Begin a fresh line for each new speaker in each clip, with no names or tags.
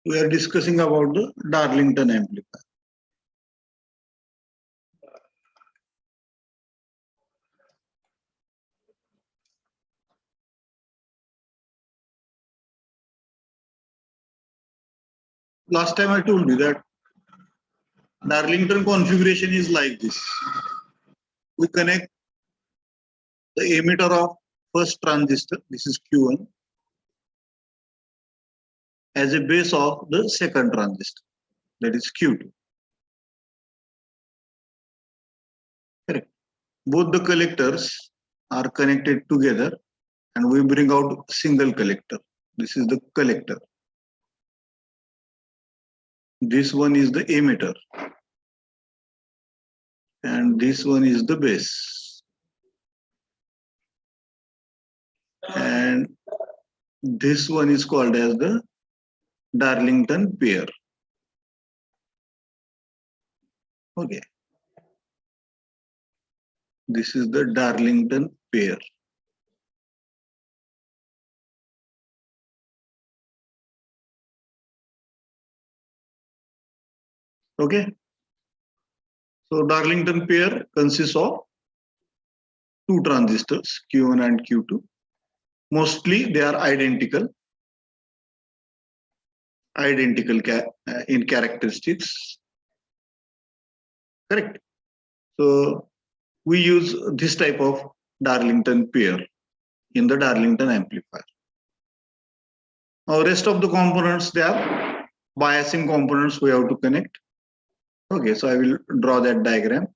We are discussing about the Darlington amplifier. Last time I told you that Darlington configuration is like this. We connect the emitter of first transistor, this is Q1, as a base of the second transistor, that is Q2. Correct. Both the collectors are connected together and we bring out single collector. This is the collector. This one is the emitter. And this one is the base. And this one is called as the Darlington pair. Okay. This is the Darlington pair. Okay. So Darlington pair consists of two transistors, Q1 and Q2. Mostly they are identical in characteristics. Correct. So we use this type of Darlington pair in the Darlington amplifier. Now rest of the components, they are biasing components we have to connect. Okay, so I will draw that diagram.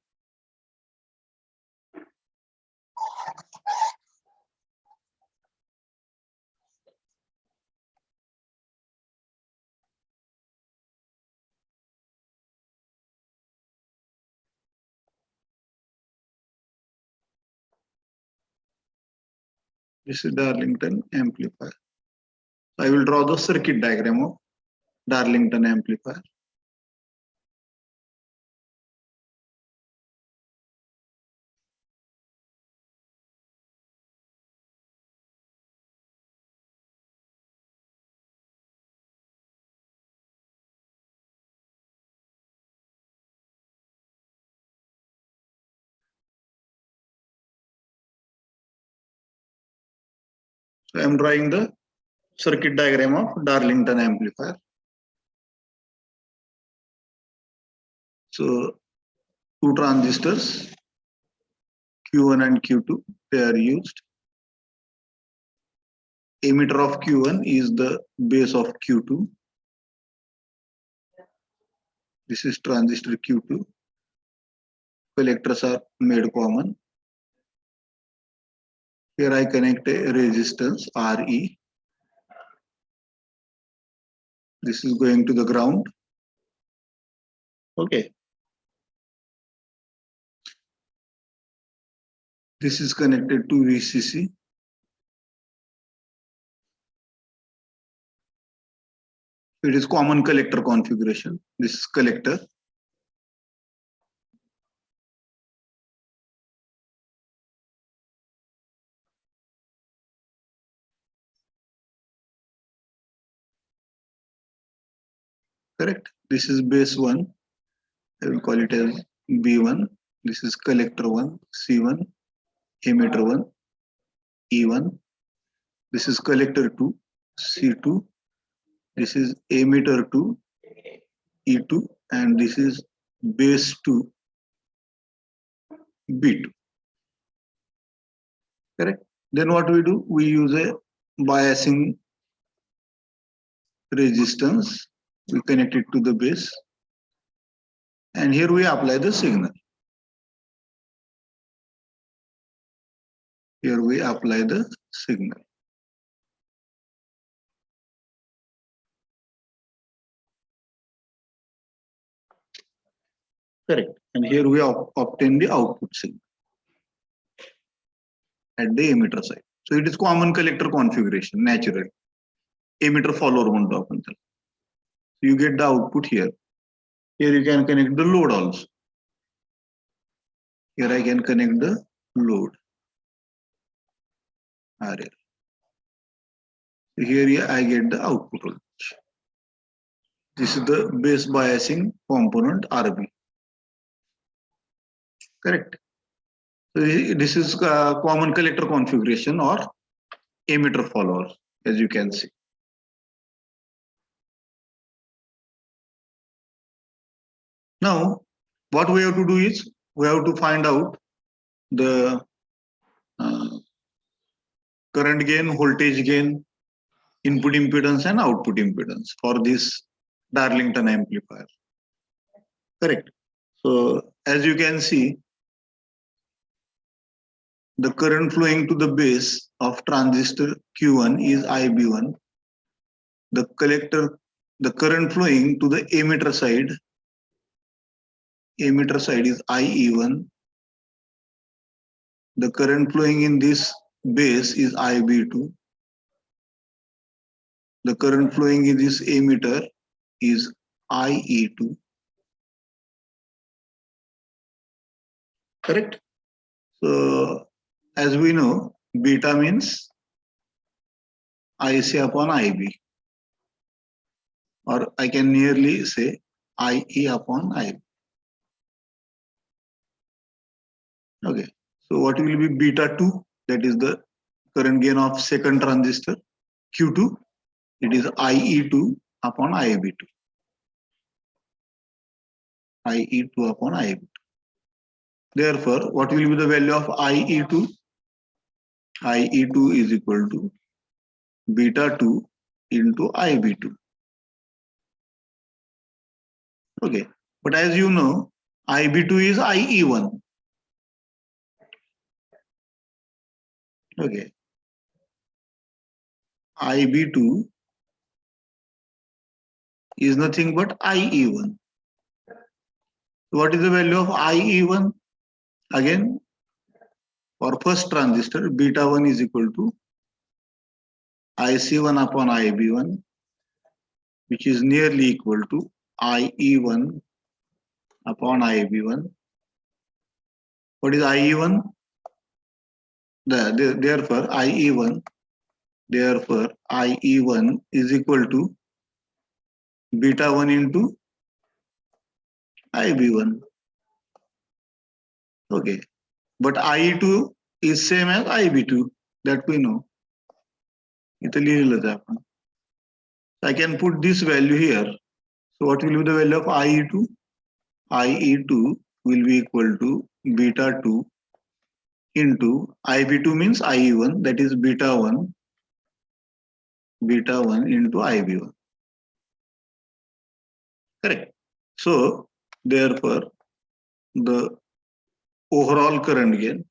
This is Darlington amplifier. I will draw the circuit diagram of Darlington amplifier. So I am drawing the circuit diagram of Darlington amplifier. So two transistors, Q1 and Q2, they are used. Emitter of Q1 is the base of Q2. This is transistor Q2. Collectors are made common. Here I connect a resistance RE. This is going to the ground. Okay. This is connected to VCC. It is common collector configuration. This is collector. Correct. This is base 1. I will call it as B1. This is collector 1, C1, emitter 1, E1. This is collector 2, C2. This is emitter 2, E2, and this is base 2, B2. Correct. Then what we do? We use a biasing resistance. We connect it to the base. And here we apply the signal. Here we apply the signal. Correct. And here we obtain the output signal at the emitter side. So it is common collector configuration, natural. Emitter follower म्हणतो आपण त्याला. So you get the output here. Here you can connect the load also. Here I can connect the load. RL. Here I get the output voltage. This is the base biasing component RB. Correct. So this is common collector configuration or emitter follower, as you can see. Now, what we have to do is we have to find out the current gain, voltage gain, input impedance, and output impedance for this Darlington amplifier. Correct. So as you can see, the current flowing to the base of transistor Q1 is IB1. The current flowing to the emitter side is IE1. The current flowing in this base is IB2. The current flowing in this emitter is IE2. Correct? So as we know, beta means IC upon IB, or I can nearly say IE upon IB. Okay, so what will be beta 2? That is the current gain of second transistor Q2. It is IE2 upon IB2. IE2 upon IB2. Therefore, what will be the value of IE2? IE2 is equal to beta 2 into IB2. Okay, but as you know, IB2 is IE1. Okay, IB2 is nothing but IE1. What is the value of IE1? Again, for first transistor, beta 1 is equal to IC1 upon IB1, which is nearly equal to IE1 upon IB1. What is IE1? Therefore, IE1 is equal to beta 1 into IB1. Okay, but IE2 is same as IB2, that we know. I can put this value here. So what will be the value of IE2? IE2 will be equal to beta 2 into IB2 means IE1, that is beta 1 into IB1. Correct. So therefore, the overall current gain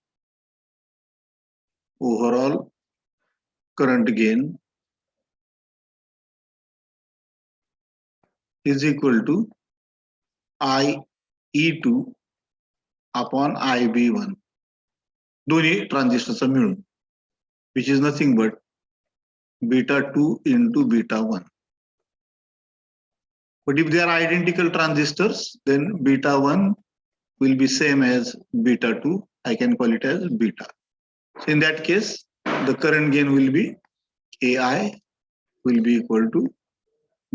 is equal to IE2 upon IB1. दोन्ही ट्रान्झिस्टरचा मिळून, which is nothing but beta 2 into beta 1. But if they are identical transistors, then beta 1 will be same as beta 2. I can call it as beta. So in that case, the current gain will be AI will be equal to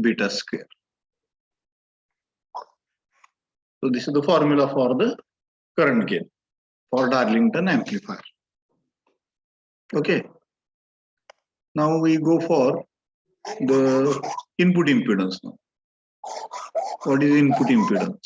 beta square. So this is the formula for the current gain for Darlington amplifier. Okay. Now we go for the input impedance now. What is input impedance?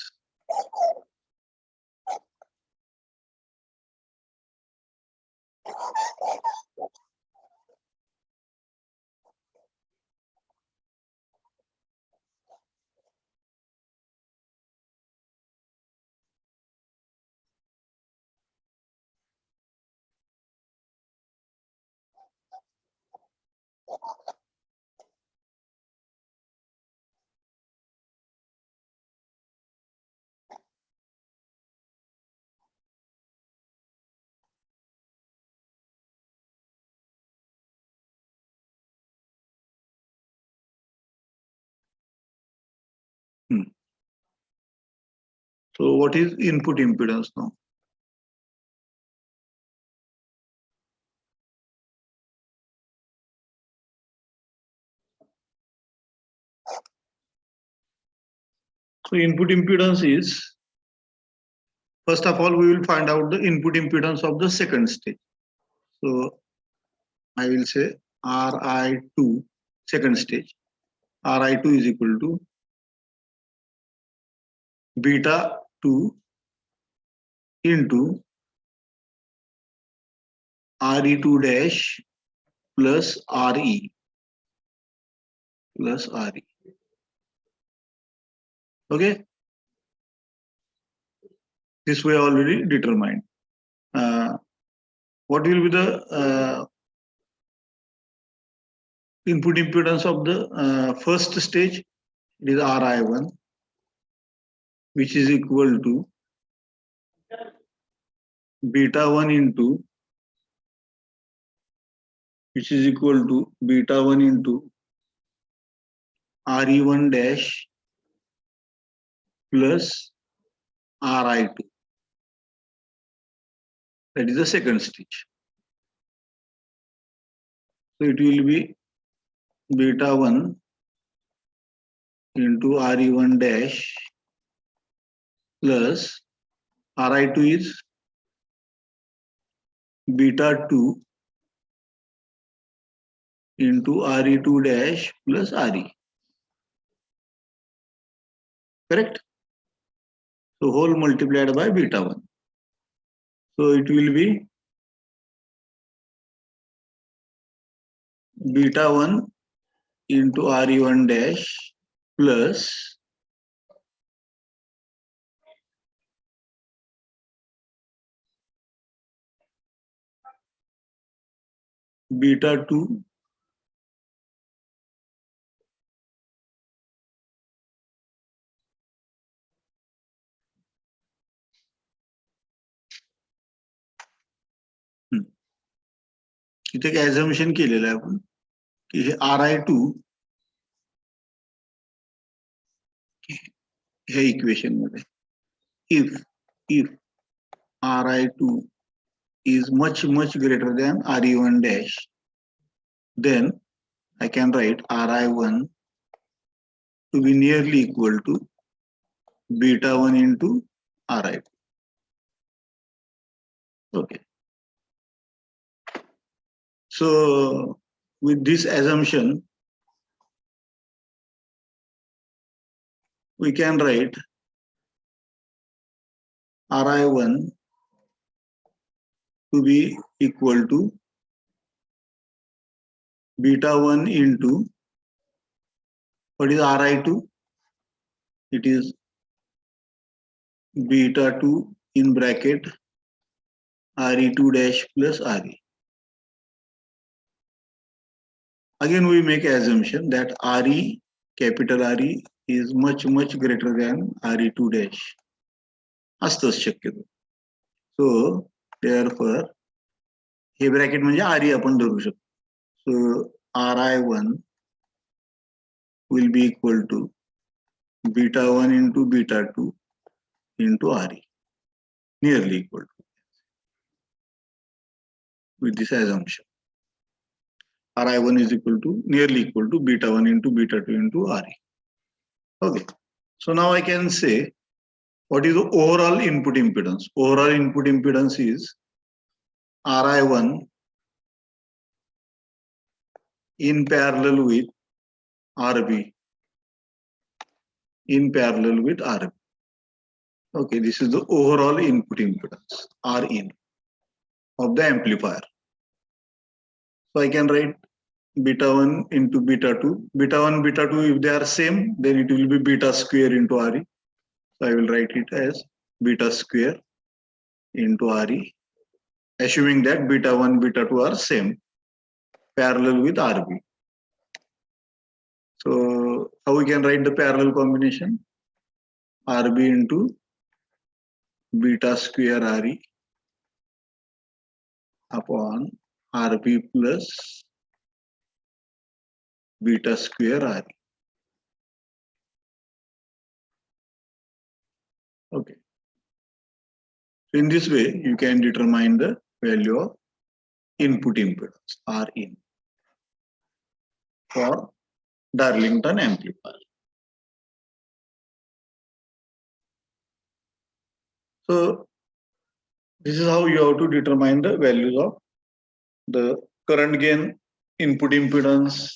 So what is input impedance now? So input impedance is, first of all, we will find out the input impedance of the second stage. So I will say Ri2, second stage. Ri2 is equal to beta 2 into Re2 dash plus Re plus Re. Okay, this way already determined. What will be the input impedance of the first stage? It is Ri1, which is equal to beta 1 into, which is equal to beta 1 into Re1 dash plus Ri2. That is the second stage. So it will be beta 1 into Re1 dash plus Ri2 is beta 2 into Re2 dash plus Re. Correct? So whole multiplied by beta 1. So it will be beta 1 into Re1 dash plus beta 2 इथे एक assumption केलेलं आहे आपण की हे Ri2 हे equation मध्ये if Ri2 is much greater than Re1 dash, then I can write Ri1 to be nearly equal to beta 1 into Ri2. Okay. So with this assumption, we can write Ri1 to be equal to beta 1 into, what is Ri2? It is beta 2 in bracket Re2 dash plus Re. Again, we make assumption that Re, capital Re, is much greater than Re2 dash. असतंच शक्यतो. So therefore हे bracket म्हणजे Re आपण धरू शकतो. So Ri1 will be equal to beta 1 into beta 2 into Re, nearly equal to, with this assumption. Ri1 is equal to, nearly equal to beta 1 into beta 2 into Re. Okay, so now I can say what is the overall input impedance? Overall input impedance is Ri1 in parallel with Rb, in parallel with Rb. Okay, this is the overall input impedance, Rin, of the amplifier. So I can write beta 1 into beta 2. Beta 1, beta 2, if they are same, then it will be beta square into Re. So I will write it as beta square into Re, assuming that beta 1, beta 2 are same, parallel with Rb. So how we can write the parallel combination? Rb into beta square Re upon Rb plus beta square Re. Okay. So in this way, you can determine the value of input impedance, Rin, for Darlington amplifier. So this is how you have to determine the values of the current gain, input impedance.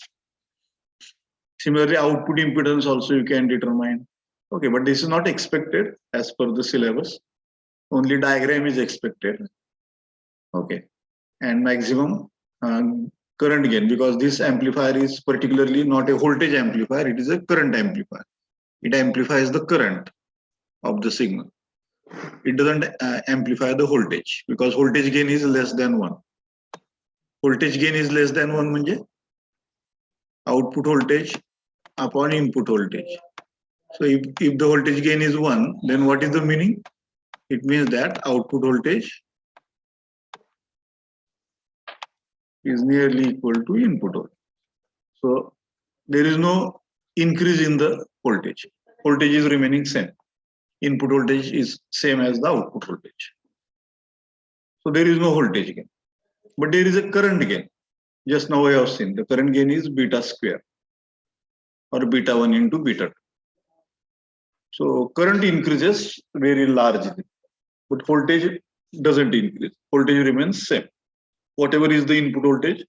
Similarly, output impedance also you can determine. Okay, but this is not expected as per the syllabus. Only diagram is expected. Okay, and maximum current gain, because this amplifier is particularly not a voltage amplifier, it is a current amplifier. It amplifies the current of the signal. It doesn't amplify the voltage, because voltage gain is less than 1. Voltage gain is less than 1 म्हणजे output voltage upon input voltage. So if the voltage gain is 1, then what is the meaning? It means that output voltage is nearly equal to input voltage. So there is no increase in the voltage. Voltage is remaining same. Input voltage is same as the output voltage. So there is no voltage gain. But there is a current gain. Just now I have seen the current gain is beta square or beta 1 into beta 2. So current increases very largely, but voltage doesn't increase. Voltage remains same. Whatever is the input voltage,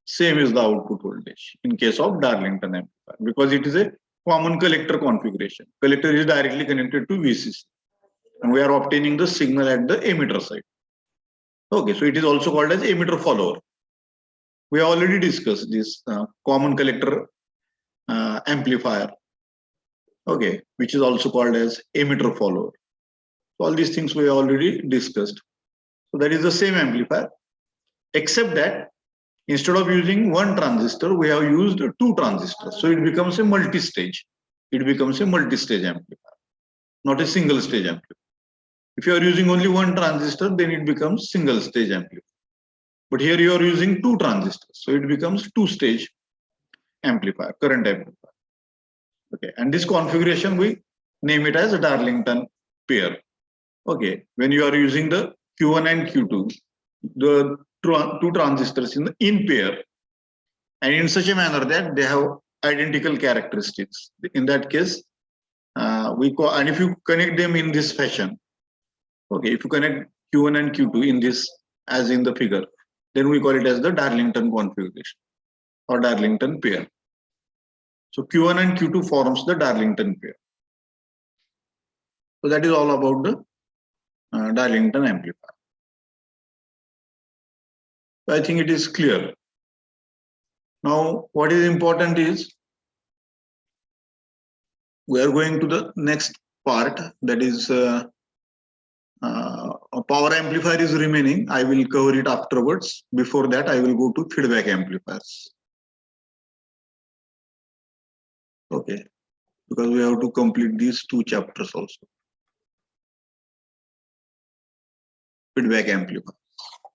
same is the output voltage in case of Darlington amplifier, because it is a common collector configuration. Collector is directly connected to VCC, and we are obtaining the signal at the emitter side. Okay, so it is also called as emitter follower. We have already discussed this common collector amplifier, okay, which is also called as emitter follower. So all these things we have already discussed. So that is the same amplifier, except that instead of using one transistor, we have used 2 transistors. So it becomes a multi-stage. It becomes a multi-stage amplifier, not a single stage amplifier. If you are using only one transistor, then it becomes single stage amplifier. But here you are using 2 transistors, so it becomes 2-stage amplifier, current amplifier. Okay, and this configuration we name it as a Darlington pair. Okay, when you are using the Q1 and Q2, the 2 transistors in pair, and in such a manner that they have identical characteristics. In that case, and if you connect them in this fashion, okay, if you connect Q1 and Q2 in this, as in the figure, then we call it as the Darlington configuration or Darlington pair. So Q1 and Q2 forms the Darlington pair. So that is all about the Darlington amplifier. So I think it is clear. Now, what is important is we are going to the next part, that is a power amplifier is remaining. I will cover it afterwards. Before that, I will go to feedback amplifiers. Okay, because we have to complete these 2 chapters also. Feedback amplifier.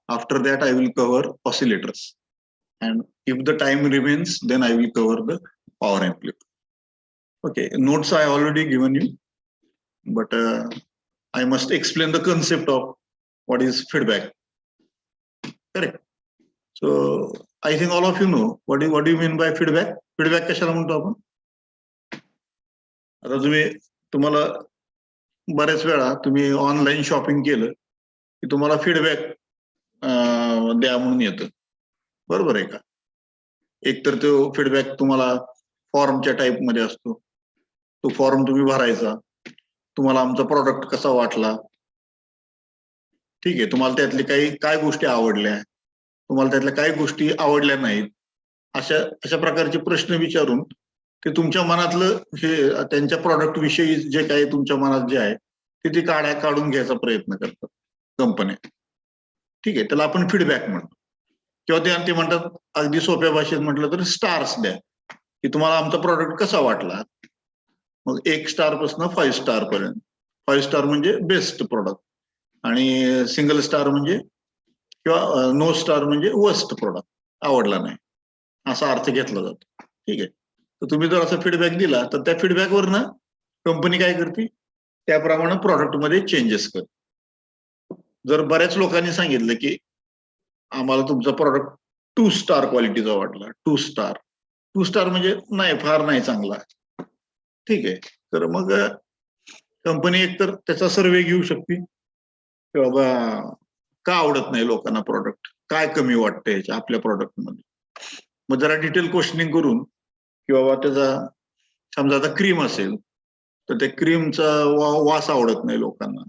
After that, I will cover oscillators. And if the time remains, then I will cover the power amplifier. Okay, notes I already given you, but I must explain the concept of what is feedback. Correct. So I think all of you know what do you mean by feedback? Feedback कशाला म्हणतो आपण? आता तुम्हाला बऱ्याच वेळा तुम्ही online shopping केलं की तुम्हाला फीडबॅक द्या म्हणून येतं, बरोबर आहे का? एकतर तो फीडबॅक तुम्हाला फॉर्मच्या टाईप मध्ये असतो. तो फॉर्म तुम्ही भरायचा, तुम्हाला आमचा प्रॉडक्ट कसा वाटला, ठीक आहे, तुम्हाला त्यातले काय गोष्टी आवडल्या, तुम्हाला त्यातल्या काय गोष्टी आवडल्या नाहीत, अशा प्रकारचे प्रश्न विचारून ते तुमच्या मनातलं हे त्यांच्या प्रॉडक्ट विषयी जे काही तुमच्या मनात जे आहे ते काढून घ्यायचा प्रयत्न करतात कंपन्या. ठीक आहे, त्याला आपण फीडबॅक म्हणतो. किंवा ते म्हणतात अगदी सोप्या भाषेत म्हटलं तर स्टार्स द्या, की तुम्हाला आमचा प्रॉडक्ट कसा वाटला. मग 1 स्टार पासून 5 स्टार पर्यंत. 5 स्टार म्हणजे बेस्ट प्रॉडक्ट आणि सिंगल स्टार म्हणजे किंवा नो स्टार म्हणजे वर्स्ट प्रॉडक्ट, आवडला नाही, असा अर्थ घेतला जातो. ठीक आहे, तर तुम्ही जर असा फीडबॅक दिला तर त्या फीडबॅकवर ना कंपनी काय करते, त्याप्रमाणे प्रॉडक्ट मध्ये चेंजेस करते. जर बऱ्याच लोकांनी सांगितलं की आम्हाला तुमचा प्रॉडक्ट 2 स्टार क्वालिटीचा वाटला, 2 स्टार म्हणजे नाही, फार नाही चांगला, ठीक आहे, तर मग कंपनी एकतर त्याचा सर्वे घेऊ शकते की बाबा का आवडत नाही लोकांना प्रॉडक्ट, काय कमी वाटतं याच्या आपल्या प्रॉडक्टमध्ये. मग जरा डिटेल क्वेश्चनिंग करून की बाबा त्याचा समजा आता क्रीम असेल तर त्या क्रीमचा वास आवडत नाही लोकांना,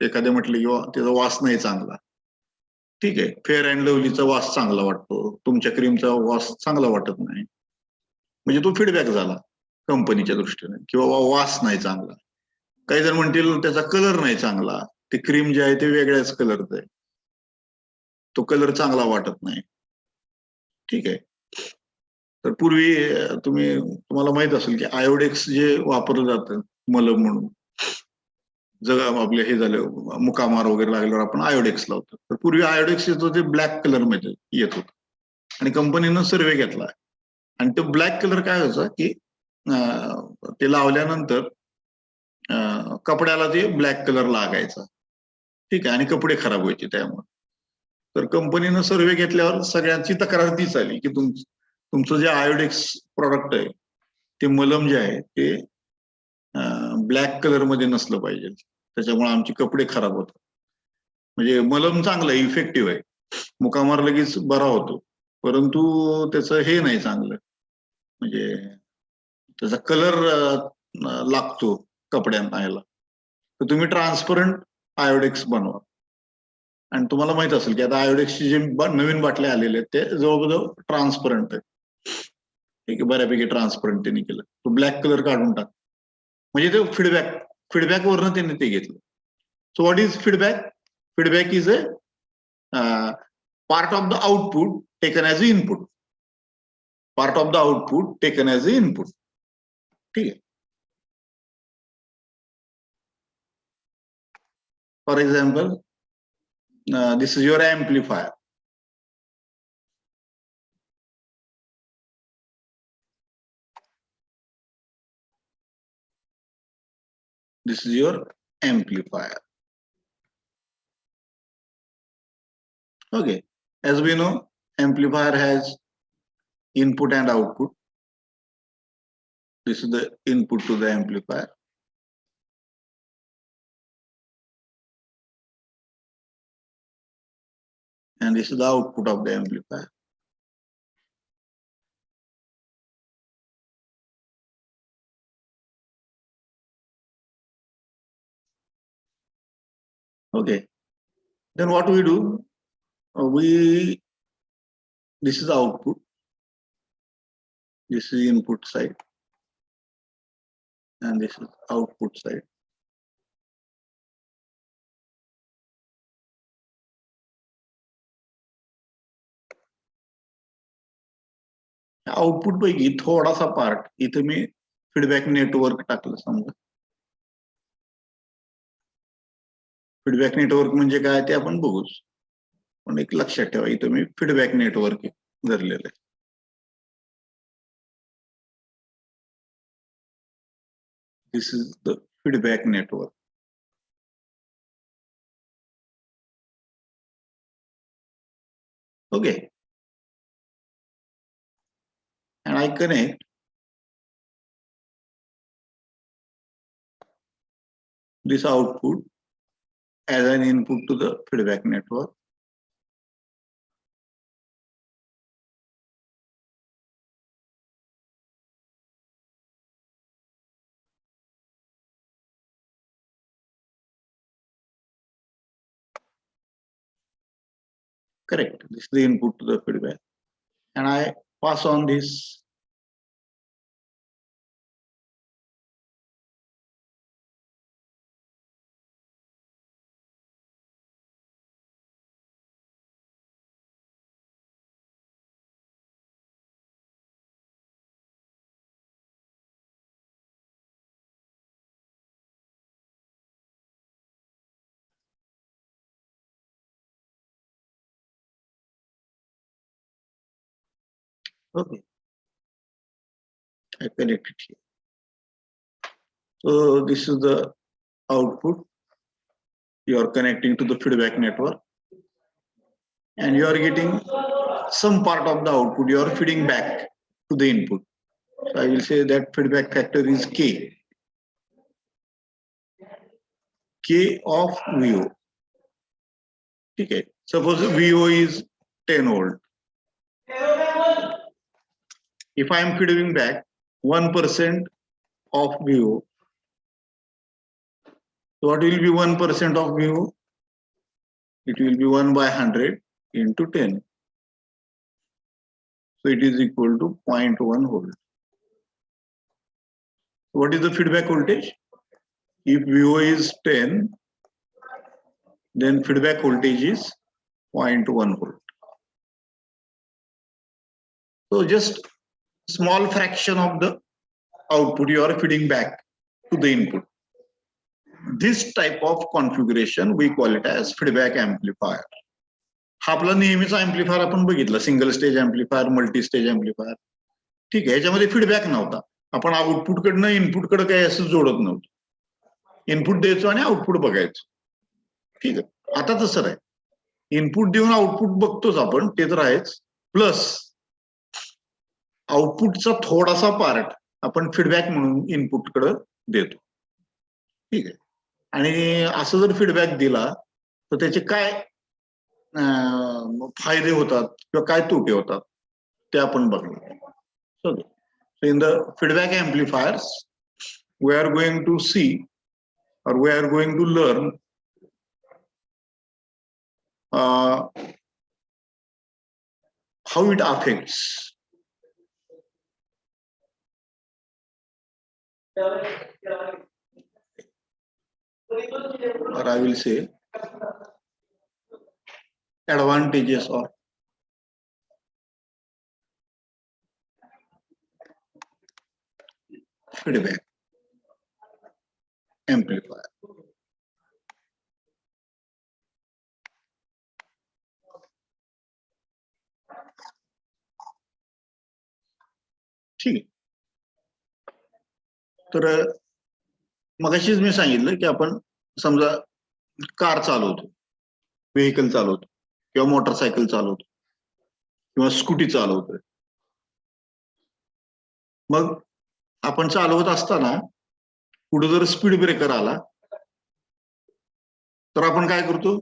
एखाद्या म्हटलं की त्याचा वास नाही चांगला. ठीक आहे, फेअर अँड लवलीचा वास चांगला वाटतो, तुमच्या क्रीमचा वास चांगला वाटत नाही. म्हणजे तो फीडबॅक झाला कंपनीच्या दृष्टीने की बाबा वास नाही चांगला. काही जण म्हणतील त्याचा कलर नाही चांगला, ते क्रीम जे आहे ते वेगळ्याच कलरचं आहे, तो कलर चांगला वाटत नाही. ठीक आहे. तर पूर्वी तुम्हाला माहित असेल की आयोडेक्स जे वापरलं जातं मलम म्हणून, जर आपले हे झालं मुकामार वगैरे लागल्यावर आपण आयोडेक्स लावतो. तर पूर्वी आयोडेक्स येतो ते ब्लॅक कलर मध्ये येत होतं आणि कंपनीनं सर्वे घेतला आणि तो ब्लॅक कलर काय व्हायचा की ते लावल्यानंतर कपड्याला ते ब्लॅक कलर लागायचा. ठीक आहे, आणि कपडे खराब व्हायचे त्यामुळे. तर कंपनीनं सर्वे घेतल्यावर सगळ्यांची तक्रार तीच आली की तुमचं जे आयोडेक्स प्रॉडक्ट आहे ते मलम जे आहे ते ब्लॅक कलर मध्ये नसलं पाहिजे, त्याच्यामुळे आमचे कपडे खराब होतात. म्हणजे मलम चांगलं आहे, इफेक्टिव्ह आहे, मुकामार लगेच बरा होतो, परंतु त्याचं हे नाही चांगलं, म्हणजे त्याचा कलर लागतो कपड्यांना याला. तर तुम्ही ट्रान्सपरंट आयोडेक्स बनवा. आणि तुम्हाला माहित असेल की आता आयोडेक्सचे जे नवीन बाटल्या आलेले आहेत ते जवळजवळ ट्रान्सपरंट आहेत. ठीक आहे, बऱ्यापैकी ट्रान्सपरंट त्यांनी केलं. तो ब्लॅक कलर काढून टाक, म्हणजे ते फीडबॅक वरनं त्यांनी ते घेतलं. So what is feedback? Feedback is a part of the output taken as a input. Part of the output taken as a input. ठीक आहे. For example, this is your amplifier. This is your amplifier. Okay, as we know, amplifier has input and output. This is the input to the amplifier. And this is the output of the amplifier. Okay, then what we do, this is the output, this is input side, and this is output side. Output पैकी थोडासा part इथे मी feedback network टाकलं. समजा feedback network म्हणजे काय ते आपण बघूच, पण एक लक्षात ठेवा इथं मी फीडबॅक नेटवर्क धरलेलं आहे. This is the feedback network. Okay, and I connect this output as an input to the feedback network. Correct, this is the input to the feedback, and I pass on this okay, I connect it here. So this is the output. You are connecting to the feedback network, and you are getting some part of the output you are feeding back to the input. So I will say that feedback factor is K. K of VO. ठीक आहे. Suppose VO is 10 volt. If I am feeding back 1% of VO, so what will be 1% of VO? It will be 1 by 100 into 10. So it is equal to 0.1 volt. What is the feedback voltage? If VO is 10, then feedback voltage is 0.1 volt. So just small fraction of the output you are feeding back to the input. This type of configuration we call it as feedback amplifier. हा आपला नेहमीचा amplifier आपण बघितला, single stage amplifier, multi stage amplifier. ठीक आहे, याच्यामध्ये feedback नव्हता. आपण आउटपुट कडनं इनपुट कडे काही असं जोडत नव्हतं. इनपुट द्यायचो आणि आउटपुट बघायचं. ठीक आहे, आता तसं आहे. इनपुट देऊन आउटपुट बघतोच आपण, ते तर आहेच. प्लस आउटपुटचा थोडासा पार्ट आपण फीडबॅक म्हणून इनपुट कडे देतो. ठीक आहे, आणि असं जर फीडबॅक दिला तर त्याचे काय फायदे होतात किंवा काय तोटे होतात ते आपण बघणार. So in the feedback amplifiers we are going to see or we are going to learn how it affects or I will say advantages of feedback amplifier. ठीक आहे, तर मगाशीच मी सांगितलं की आपण समजा कार चालवतो, व्हेकल चालवतो किंवा मोटरसायकल चालवतो किंवा स्कूटी चालवतोय. मग आपण चालवत असताना पुढे जर स्पीड ब्रेकर आला तर आपण काय करतो,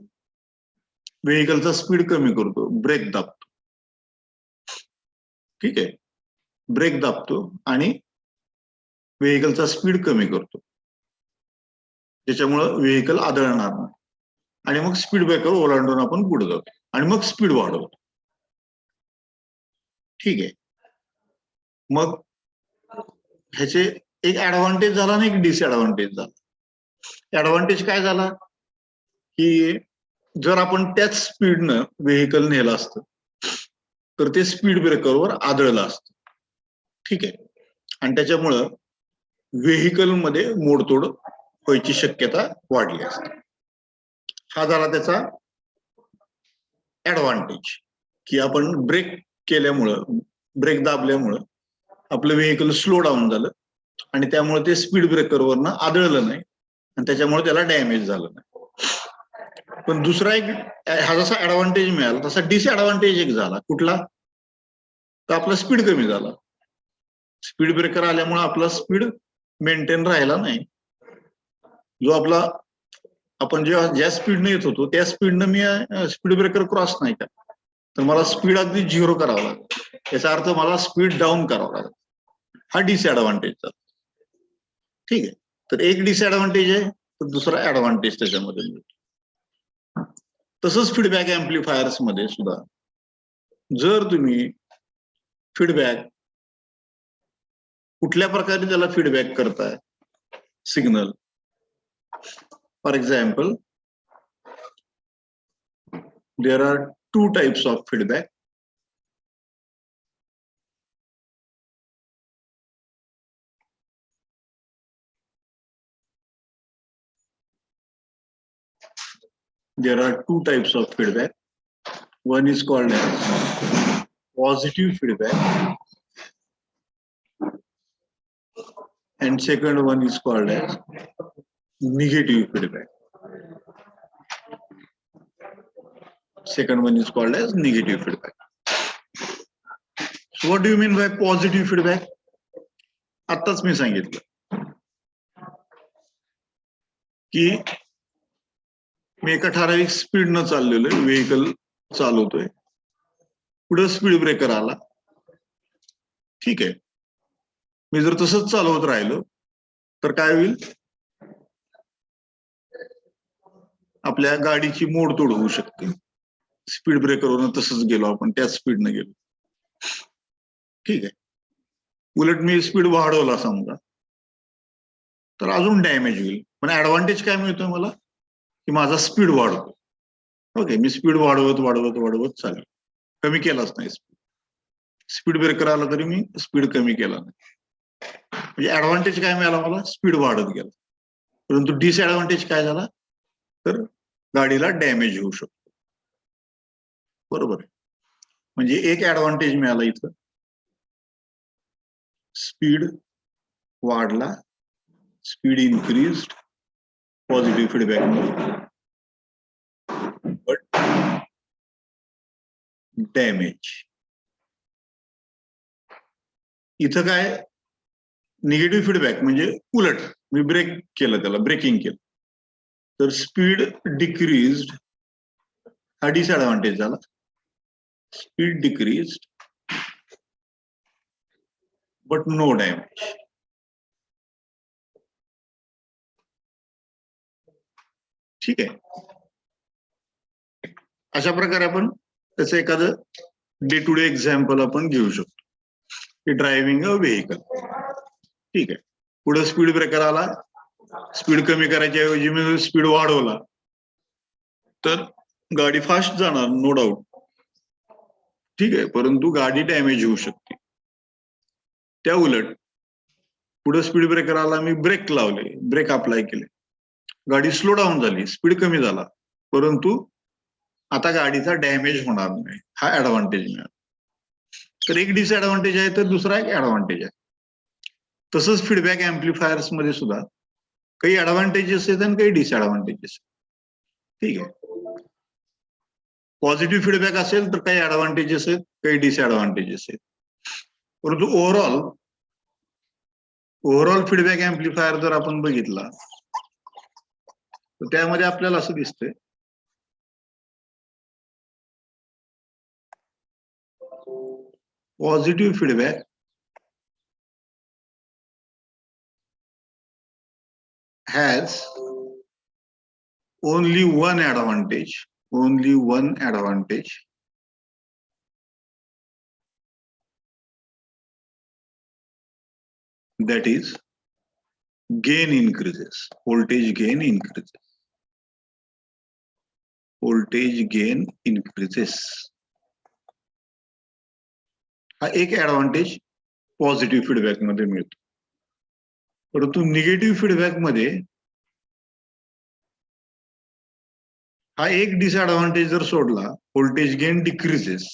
व्हेकलचा स्पीड कमी करतो, ब्रेक दाबतो. ठीक आहे, ब्रेक दाबतो आणि व्हेकलचा स्पीड कमी करतो, त्याच्यामुळं व्हेकल आदळणार नाही आणि मग स्पीड ब्रेकर ओलांडून आपण पुढे जातो आणि मग स्पीड वाढवतो. ठीक आहे, मग ह्याचे एक ऍडव्हान्टेज झाला आणि एक डिसएडव्हान्टेज झाला. ऍडव्हान्टेज काय झाला की जर आपण त्याच स्पीडनं व्हेकल नेलं असतं तर ते स्पीड ब्रेकरवर आदळलं असतं. ठीक आहे, आणि त्याच्यामुळं व्हेकल मध्ये मोडतोड व्हायची शक्यता वाढली असते. हा झाला त्याचा ऍडव्हान्टेज की आपण ब्रेक केल्यामुळं, ब्रेक दाबल्यामुळं आपलं व्हेकल स्लो डाऊन झालं आणि त्यामुळे ते स्पीड ब्रेकरवरनं आदळलं नाही आणि त्याच्यामुळे त्याला डॅमेज झालं नाही. पण दुसरा एक हा जसा ऍडव्हान्टेज मिळाला तसा डिसएडव्हान्टेज एक झाला. कुठला, तर आपला स्पीड कमी झाला. स्पीड ब्रेकर आल्यामुळे आपला स्पीड मेंटेन राहिला नाही. जो आपला आपण ज्या स्पीडने येत होतो त्या स्पीडनं मी स्पीड ब्रेकर क्रॉस नाही का, तर मला स्पीड अगदी 0 करावं लागेल. याचा अर्थ मला स्पीड डाऊन करावं लागेल. हा डिसएडव्हान्टेज झाला. ठीक आहे, तर एक डिसएडव्हान्टेज आहे तर दुसरा ऍडव्हान्टेज त्याच्यामध्ये मिळतो. तसंच फीडबॅक एम्प्लिफायर्स मध्ये सुद्धा जर तुम्ही फीडबॅक कुठल्या प्रकारे त्याला फीडबॅक करताय signal, for example there are 2 types of feedback. There are 2 types of feedback. One is called as positive feedback and second one is called as negative feedback. Second one is called as negative feedback. So what do you mean by positive feedback? आत्ताच मी सांगितलं की मी एका ठराविक स्पीडनं चाललेलो आहे, vehicle चालवतोय, पुढे speed breaker आला, ठीक आहे. मी जर तसंच चालवत राहिलो तर काय होईल, आपल्या गाडीची मोडतोड होऊ शकते. स्पीड ब्रेकरवरून तसंच गेलो आपण, त्याच स्पीडनं गेलो, ठीक आहे. उलट मी स्पीड वाढवला समजा तर अजून डॅमेज होईल. पण ऍडव्हान्टेज काय मिळतोय मला, की माझा स्पीड वाढतो. ओके, मी स्पीड वाढवत वाढवत वाढवत चालेल, कमी केलाच नाही. स्पीड ब्रेकर आला तरी मी स्पीड कमी केला नाही. म्हणजे ऍडव्हान्टेज काय मिळाला मला, स्पीड वाढत गेला. परंतु डिसएडव्हान्टेज काय झाला, तर गाडीला डॅमेज होऊ शकतो. बरोबर आहे. म्हणजे एक ऍडव्हान्टेज मिळाला इथं, स्पीड वाढला, speed increase, positive feedback, but damage. इथं काय, निगेटिव्ह फीडबॅक म्हणजे उलट, मी ब्रेक केलं, त्याला ब्रेकिंग केलं तर स्पीड डिक्रीज, हा डिसएडव्हान्टेज झाला. Speed decrease but no damage. ठीक आहे. अशा प्रकारे आपण त्याचं एखादं डे टू डे एक्झाम्पल आपण घेऊ शकतो, की ड्रायव्हिंग अ व्हेकल. ठीक आहे. पुढे स्पीड ब्रेकर आला, स्पीड कमी करायच्या ऐवजी मी स्पीड वाढवला तर गाडी फास्ट जाणार, नो डाऊट, ठीक आहे. परंतु गाडी डॅमेज होऊ शकते. त्या उलट पुढे स्पीड ब्रेकर आला, मी ब्रेक लावले, ब्रेक अप्लाय केले, गाडी स्लो डाऊन झाली, स्पीड कमी झाला, परंतु आता गाडीचा डॅमेज होणार नाही, हा ऍडव्हान्टेज मिळाला. तर एक डिसएडव्हान्टेज आहे तर दुसरा एक ऍडव्हान्टेज आहे. तसंच फीडबॅक एम्प्लिफायर्स मध्ये सुद्धा काही ऍडव्हान्टेजेस आहेत आणि काही डिसएडव्हान्टेजेस. ठीक आहे. पॉझिटिव्ह फीडबॅक असेल तर काही ऍडव्हान्टेजेस आहेत, काही डिसएडव्हान्टेजेस आहेत. परंतु ओव्हरऑल फीडबॅक एम्प्लिफायर जर आपण बघितला तर त्यामध्ये आपल्याला असं दिसतंय, positive feedback has only one advantage, that is gain increases, voltage gain increases. हा एक ऍडव्हान्टेज पॉझिटिव्ह फीडबॅक मध्ये मिळतो. परंतु निगेटिव्ह फीडबॅक मध्ये हा एक डिसएडव्हान्टेज जर सोडला, व्होल्टेज गेन डिक्रीजेस,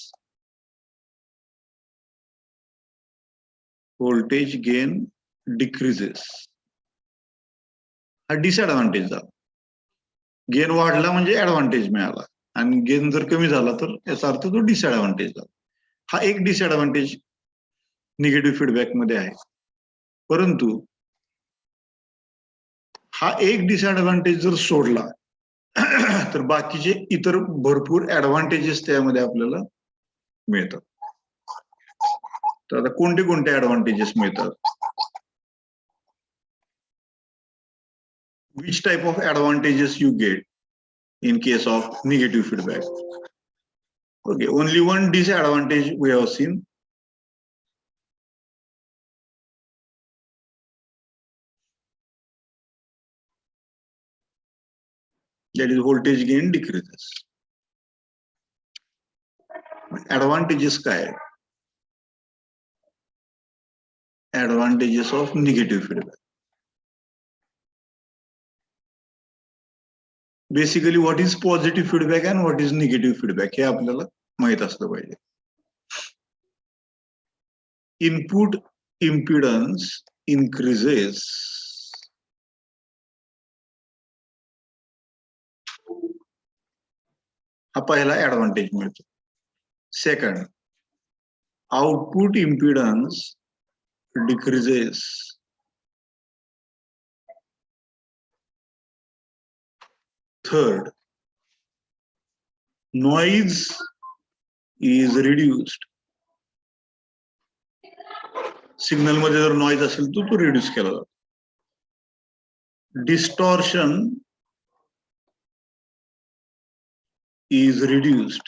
हा डिसएडव्हान्टेज झाला. गेन वाढला म्हणजे ऍडव्हान्टेज मिळाला, आणि गेन जर कमी झाला तर याचा अर्थ तो डिसएडव्हान्टेज झाला. हा एक डिसएडव्हान्टेज निगेटिव्ह फीडबॅक मध्ये आहे. परंतु हा एक डिसएडव्हान्टेज जर सोडला तर बाकीचे इतर भरपूर ऍडव्हान्टेजेस त्यामध्ये आपल्याला मिळतात. तर आता कोणते कोणते ऍडव्हान्टेजेस मिळतात? Which type of advantages you get in case of negative feedback? Okay, only one disadvantage we have seen. That is voltage gain decreases. Advantages काय? Advantages of negative feedback. Basically, what is positive feedback and what is negative feedback हे आपल्याला माहित असलं पाहिजे. Input impedance increases हा पहिला advantage मिळतो. Second, output impedance decreases. Third, noise is reduced. Signal मध्ये जर नॉइज असेल तर तो रिड्यूस केला जातो. Distortion is reduced.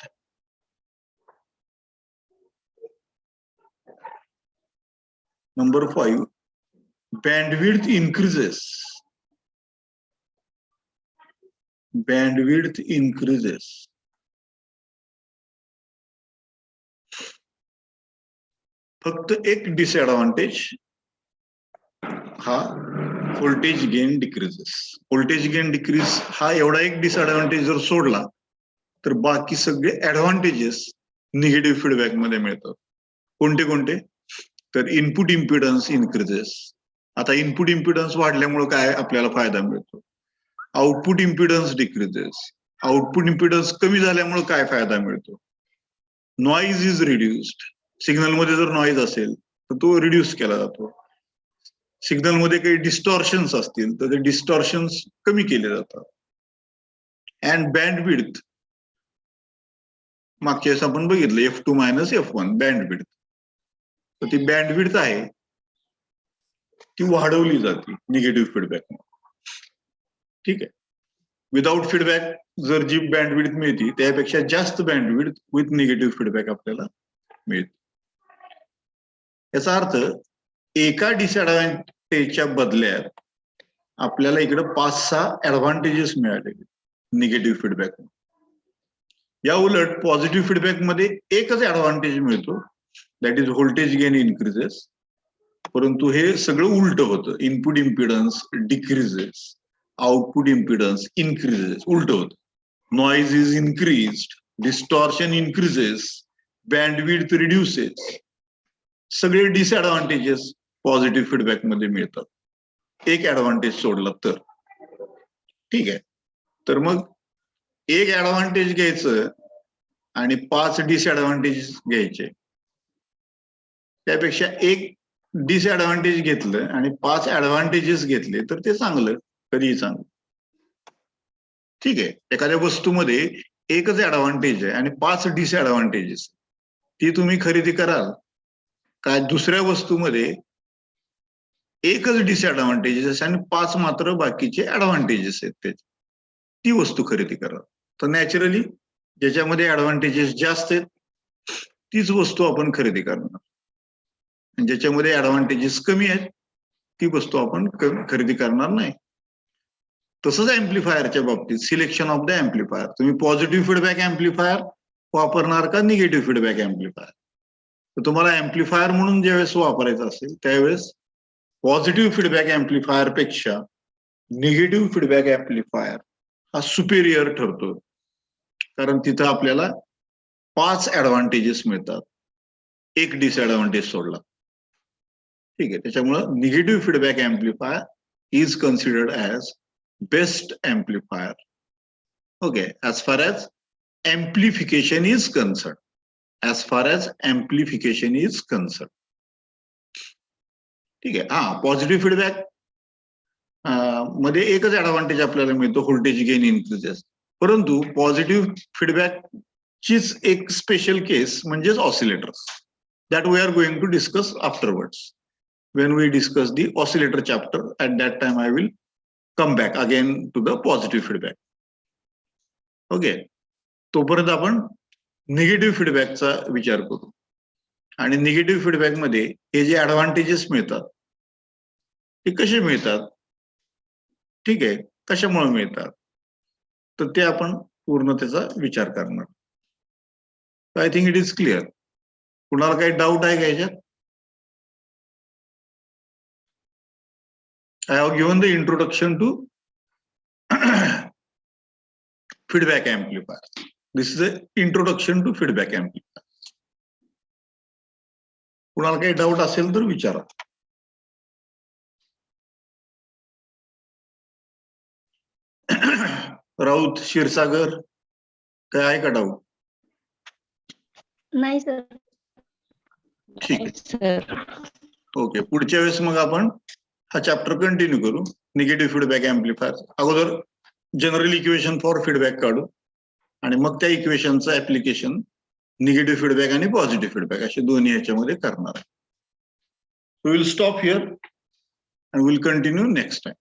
Number 5, bandwidth increases. Bandwidth increases. फक्त एक डिसएडव्हान्टेज हा voltage gain decreases. Voltage gain decrease हा एवढा एक डिसएडव्हान्टेज जर सोडला तर बाकी सगळे ऍडव्हान्टेजेस निगेटिव्ह फीडबॅक मध्ये मिळतात. कोणते कोणते? तर इनपुट इम्पिडन्स इन्क्रीजेस. आता इनपुट इम्पिडन्स वाढल्यामुळे काय आपल्याला फायदा मिळतो? Output impedance decreases. Output impedance कमी झाल्यामुळे काय फायदा मिळतो? Noise is reduced. सिग्नल मध्ये जर नॉइज असेल तर तो रिड्यूस केला जातो. सिग्नल मध्ये काही डिस्टॉर्शन्स असतील तर ते डिस्टॉर्शन्स कमी केले जातात. अँड बँडविड्थ, मागच्या वेळेस आपण बघितलं F2 मायनस F1 बँडविड्थ. तर ती बँडविड्थ आहे ती वाढवली जाते निगेटिव्ह फीडबॅक. ठीक आहे. विदाउट फीडबॅक जर जी बँडविड्थ मिळते त्यापेक्षा जास्त बँडविड्थ विथ निगेटिव्ह फीडबॅक आपल्याला मिळते. याचा अर्थ एका डिसएडव्हान्टेजच्या बदल्यात आपल्याला इकडे 5-6 ऍडव्हान्टेजेस मिळाले निगेटिव्ह फीडबॅक. या उलट पॉझिटिव्ह फीडबॅक मध्ये एकच ऍडव्हान्टेज मिळतो, that is voltage gain increases. परंतु हे सगळं उलट होतं. Input impedance decreases, output impedance increases. उलट होतं. Noise is increased, distortion increases, bandwidth reduces. सगळे डिसएडव्हान्टेजेस पॉझिटिव्ह फीडबॅक मध्ये मिळतात, एक ऍडव्हान्टेज सोडला तर. ठीक आहे. तर मग एक ऍडव्हान्टेज घ्यायचं आणि 5 डिसएडव्हान्टेज घ्यायचे, त्यापेक्षा एक डिसएडव्हान्टेज घेतलं आणि 5 ऍडव्हान्टेजेस घेतले तर ते चांगलं, कधीही चांगलं. ठीक आहे. एखाद्या वस्तूमध्ये एकच ऍडव्हान्टेज आहे आणि 5 डिसएडव्हान्टेजेस, ती तुम्ही खरेदी कराल काय? दुसऱ्या वस्तूमध्ये एकच डिसएडव्हान्टेजेस आणि 5 मात्र बाकीचे ऍडव्हान्टेजेस आहेत त्याचे, ती वस्तू खरेदी करा. तर नॅचरली ज्याच्यामध्ये ऍडव्हान्टेजेस जास्त आहेत तीच वस्तू आपण खरेदी करणार. ज्याच्यामध्ये ऍडव्हान्टेजेस कमी आहेत ती वस्तू आपण खरेदी करणार नाही. तसंच एम्प्लिफायरच्या बाबतीत सिलेक्शन ऑफ द एम्प्लिफायर. तुम्ही पॉझिटिव्ह फीडबॅक एम्प्लिफायर वापरणार का निगेटिव्ह फीडबॅक एम्प्लिफायर? तर तुम्हाला एम्प्लिफायर म्हणून ज्यावेळेस वापरायचं असेल त्यावेळेस पॉझिटिव्ह फीडबॅक एम्प्लिफायर पेक्षा निगेटिव्ह फीडबॅक एम्प्लिफायर हा सुपेरियर ठरतो, कारण तिथं आपल्याला 5 ऍडव्हान्टेजेस मिळतात, एक डिसएडव्हान्टेज सोडला. ठीक आहे. त्याच्यामुळं negative feedback amplifier is considered as best amplifier. Okay. As far as amplification is concern. As far as amplification is concern. ठीक आहे. हा, पॉझिटिव्ह फीडबॅक मध्ये एकच ऍडव्हान्टेज आपल्याला मिळतो, व्होल्टेज गेन इन्क्रीजेस. परंतु पॉझिटिव्ह फीडबॅक चीच एक स्पेशल केस म्हणजेच oscillators, that we are going to discuss afterwards when we discuss the oscillator chapter. At that time I will come back again to the positive feedback. Okay. तोपर्यंत आपण negative फीडबॅकचा विचार करू. आणि negative feedback मध्ये हे जे advantages मिळतात ते कसे मिळतात? ठीक आहे, कशामुळे मिळतात तर ते आपण पूर्ण त्याचा विचार करणार. I think it is clear. कुणाला काही डाऊट आहे का याच्यात? I have given the introduction to feedback amplifier. This is an introduction to feedback amplifier. कुणाला काही डाऊट असेल तर विचारा. राऊत, क्षीरसागर, काय आहे का डाऊट?
नाही सर.
ठीक आहे. ओके. पुढच्या वेळेस मग आपण हा चॅप्टर कंटिन्यू करू, निगेटिव्ह फीडबॅक एम्प्लिफायर. अगोदर जनरल इक्वेशन फॉर फीडबॅक काढू. आणि मग त्या इक्वेशनचं ऍप्लिकेशन निगेटिव्ह फीडबॅक आणि पॉझिटिव्ह फीडबॅक असे दोन्ही ह्याच्यामध्ये करणार आहे. We will stop here and we'll continue next time.